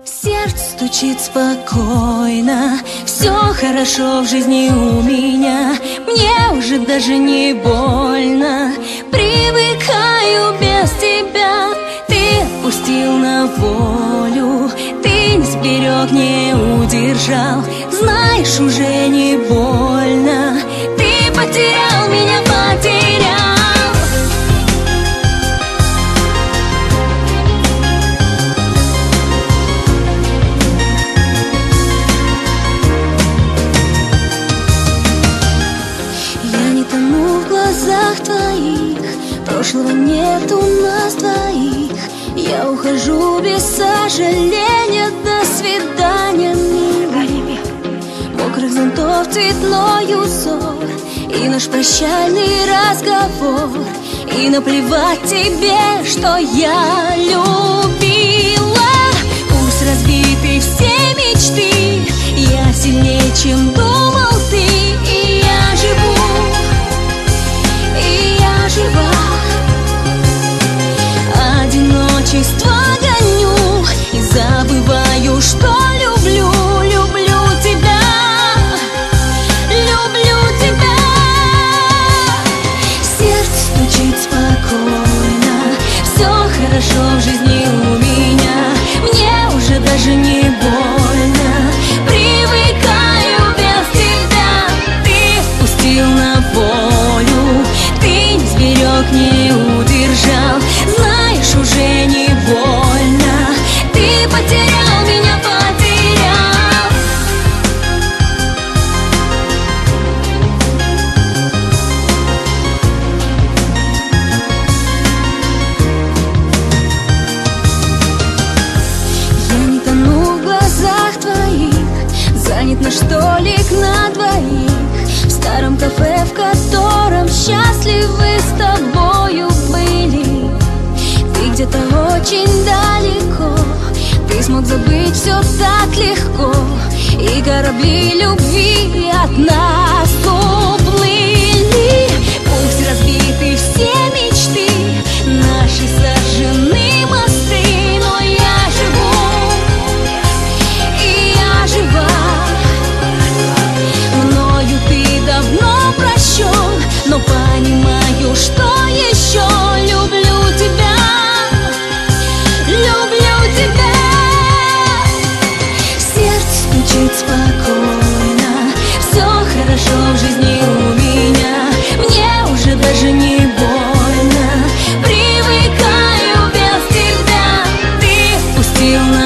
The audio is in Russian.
Сердце стучит спокойно, все хорошо в жизни у меня. Мне уже даже не больно, привыкаю без тебя. Ты отпустил на волю, ты не сберег, не удержал. Знаешь, уже не больно, ты потерял меня, потерял. В глазах твоих прошлого нет у нас двоих. Я ухожу без сожаления, до свидания, милый. Мокрых зонтов цветной узор и наш прощальный разговор. И наплевать тебе, что я любила. Пусть разбиты все мечты, я сильнее, чем думал ты. И я живу, одиночество гоню и забываю, что люблю, люблю тебя, люблю тебя. Сердце стучит спокойно, все хорошо в жизни у меня. Мне уже даже не больно, привыкаю без тебя. Ты отпустил на волю, ты не сберег, не удержал. Знаешь, уже не больно, ты потерял меня, потерял. Я не тону в глазах твоих, занят наш столик на двоих. В старом кафе, в котором счастливы с тобою были. Ты где-то очень далеко, ты смог забыть все так легко. И корабли любви от нас уплыли. Пусть разбиты все мечты, наши сожжены мосты. Но я живу, и я жива. Мною ты давно прощен, но понимаю, что еще люблю тебя, люблю тебя. Сердце стучит спокойно, все хорошо в жизни у меня. Мне уже даже не больно, привыкаю без тебя. Ты отпустил на